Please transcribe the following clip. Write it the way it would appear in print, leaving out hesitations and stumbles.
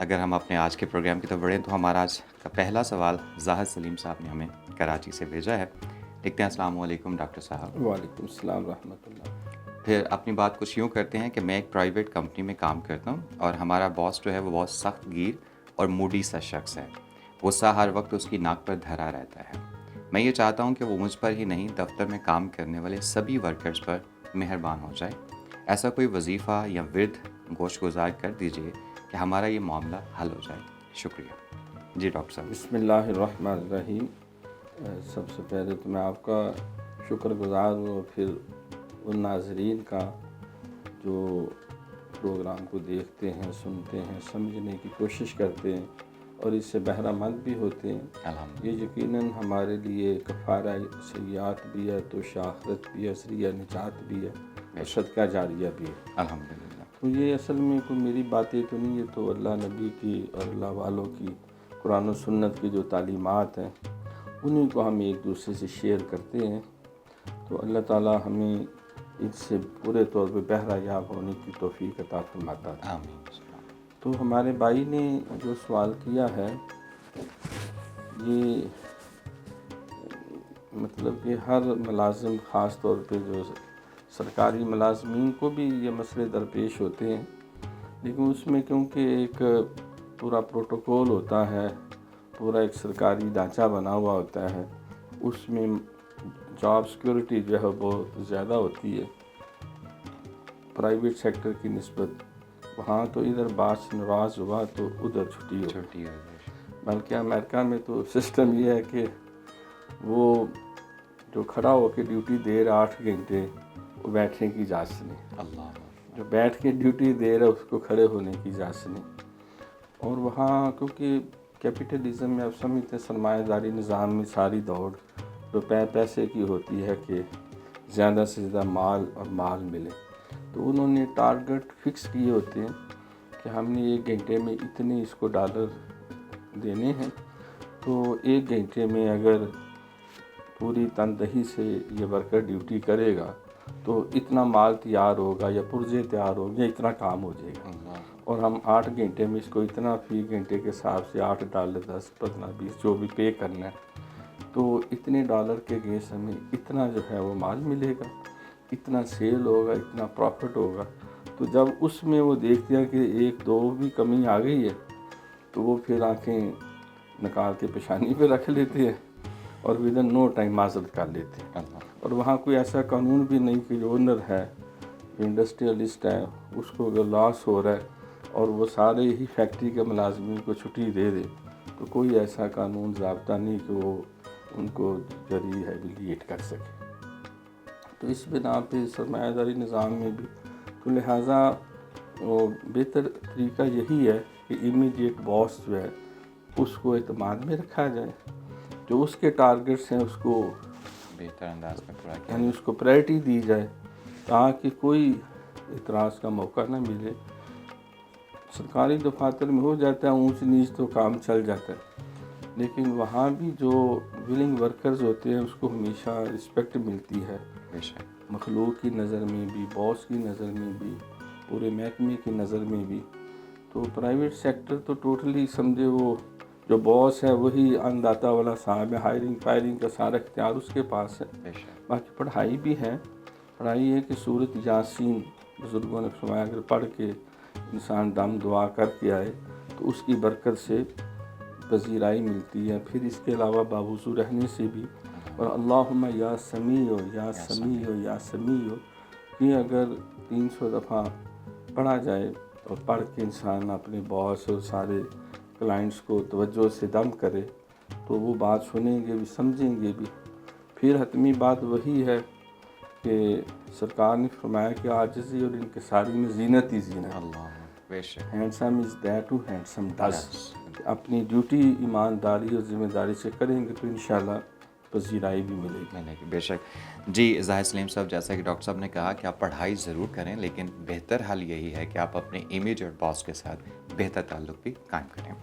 اگر ہم اپنے آج کے پروگرام کی طرف بڑھیں تو ہمارا آج کا پہلا سوال زاہد سلیم صاحب نے ہمیں کراچی سے بھیجا ہے. لکھتے ہیں السلام علیکم ڈاکٹر صاحب. وعلیکم السلام ورحمۃ اللہ. پھر اپنی بات کچھ یوں کرتے ہیں کہ میں ایک پرائیویٹ کمپنی میں کام کرتا ہوں اور ہمارا باس جو ہے وہ بہت سخت گیر اور موڈی سا شخص ہے. غصہ ہر وقت اس کی ناک پر دھرا رہتا ہے. میں یہ چاہتا ہوں کہ وہ مجھ پر ہی نہیں دفتر میں کام کرنے والے سبھی ورکرز پر مہربان ہو جائے. ایسا کوئی وظیفہ یا ورد گوش گزار کر دیجیے کہ ہمارا یہ معاملہ حل ہو جائے. شکریہ. جی ڈاکٹر صاحب. بسم اللہ الرحمن الرحیم. سب سے پہلے تو میں آپ کا شکر گزار ہوں اور پھر ان ناظرین کا جو پروگرام کو دیکھتے ہیں، سنتے ہیں، سمجھنے کی کوشش کرتے ہیں اور اس سے بہرہ مند بھی ہوتے ہیں. یہ یقیناً ہمارے لیے کفارہ سیئات بھی ہے، تو آخرت بھی ہے، ذریعہ نجات بھی ہے، صدقہ جاریہ بھی ہے. الحمدللہ. تو یہ اصل میں کوئی میری باتیں تو نہیں، یہ تو اللہ نبی کی اور اللہ والوں کی قرآن و سنت کی جو تعلیمات ہیں انہیں کو ہم ایک دوسرے سے شیئر کرتے ہیں. تو اللہ تعالیٰ ہمیں اس سے پورے طور پہ بہرہ یاب ہونے کی توفیق عطا فرماتا ہے. آمین. تو ہمارے بھائی نے جو سوال کیا ہے، یہ مطلب کہ ہر ملازم، خاص طور پہ جو سرکاری ملازمین کو بھی یہ مسئلے درپیش ہوتے ہیں، لیکن اس میں کیونکہ ایک پورا پروٹوکول ہوتا ہے، پورا ایک سرکاری ڈھانچہ بنا ہوا ہوتا ہے، اس میں جاب سیکورٹی جو ہے بہت زیادہ ہوتی ہے پرائیویٹ سیکٹر کی نسبت. وہاں تو ادھر باس ناراض ہوا تو ادھر چھٹی ہو. بلکہ امریکہ میں تو سسٹم یہ ہے کہ وہ جو کھڑا ہو کے ڈیوٹی دے رہا 8 گھنٹے، وہ بیٹھنے کی اجازت نہیں. اللہ. جو بیٹھ کے ڈیوٹی دے رہا ہے اس کو کھڑے ہونے کی اجازت نہیں. اور وہاں کیونکہ کیپٹلزم میں اب سمجھتے سرمایہ داری نظام میں ساری دوڑ روپے پیسے کی ہوتی ہے کہ زیادہ سے زیادہ مال اور مال ملے. تو انہوں نے ٹارگٹ فکس کیے ہوتے ہیں کہ ہم نے 1 گھنٹے میں اتنے اس کو ڈالر دینے ہیں. تو 1 گھنٹے میں اگر پوری تندہی سے یہ ورکر ڈیوٹی کرے گا تو اتنا مال تیار ہوگا یا پرزے تیار ہوگا یا اتنا کام ہو جائے گا. اور ہم 8 گھنٹے میں اس کو اتنا فی گھنٹے کے حساب سے $8 10 15 20 جو بھی پے کرنا ہے، تو اتنے ڈالر کے گیس ہمیں اتنا جو ہے وہ مال ملے گا، اتنا سیل ہوگا، اتنا پروفٹ ہوگا. تو جب اس میں وہ دیکھتے ہیں کہ 1-2 بھی کمی آ گئی ہے تو وہ پھر آنکھیں نکال کے پیشانی پہ رکھ لیتے ہیں اور ودن نو ٹائم معذرت کر لیتے ہیں. اور وہاں کوئی ایسا قانون بھی نہیں کہ جو اونر ہے، جو انڈسٹریلسٹ ہے، اس کو اگر لاس ہو رہا ہے اور وہ سارے ہی فیکٹری کے ملازمین کو چھٹی دے دے، تو کوئی ایسا قانون ضابطہ نہیں کہ وہ ان کو جری ہیبلیٹ کر سکے. تو اس بنا پہ سرمایہ داری نظام میں بھی تو لہٰذا وہ بہتر طریقہ یہی ہے کہ امیڈیٹ باس جو ہے اس کو اعتماد میں رکھا جائے، جو اس کے ٹارگٹس ہیں اس کو بہتر انداز میں پورا کیا یعنی اس کو پرائرٹی دی جائے تاکہ کوئی اعتراض کا موقع نہ ملے. سرکاری دفاتر میں ہو جاتا ہے اونچ نیچ تو کام چل جاتا ہے، لیکن وہاں بھی جو ولنگ ورکرز ہوتے ہیں اس کو ہمیشہ رسپیکٹ ملتی ہے، مخلوق کی نظر میں بھی، باس کی نظر میں بھی، پورے محکمے کی نظر میں بھی. تو پرائیویٹ سیکٹر تو ٹوٹلی سمجھے وہ جو باس ہے وہی انداتا والا صاحب ہے، ہائرنگ فائرنگ کا سارا اختیار اس کے پاس ہے. باقی پڑھائی بھی ہے. پڑھائی ہے کہ سورۃ یاسین بزرگوں نے فرمایا اگر پڑھ کے انسان دم دعا کر کے آئے تو اس کی برکت سے پذیرائی ملتی ہے. پھر اس کے علاوہ باوضو رہنے سے بھی، اور اللہم یا سمیع یا سمیع یا سمیع یہ اگر 300 دفعہ پڑھا جائے اور پڑھ کے انسان اپنے باس اور سارے کلائنٹس کو توجہ سے دم کرے تو وہ بات سنیں گے بھی، سمجھیں گے بھی. پھر حتمی بات وہی ہے کہ سرکار نے فرمایا کہ عاجزی اور انکساری میں زینت ہی زینت. Handsome is that to handsome does. اپنی ڈیوٹی ایمانداری اور ذمہ داری سے کریں گے تو انشاءاللہ پذیرائی بھی ملے گی. بے شک. جی زاہد سلیم صاحب، جیسا کہ ڈاکٹر صاحب نے کہا کہ آپ پڑھائی ضرور کریں، لیکن بہتر حل یہی ہے کہ آپ اپنے امیج اور باس کے ساتھ بہتر تعلق بھی قائم کریں.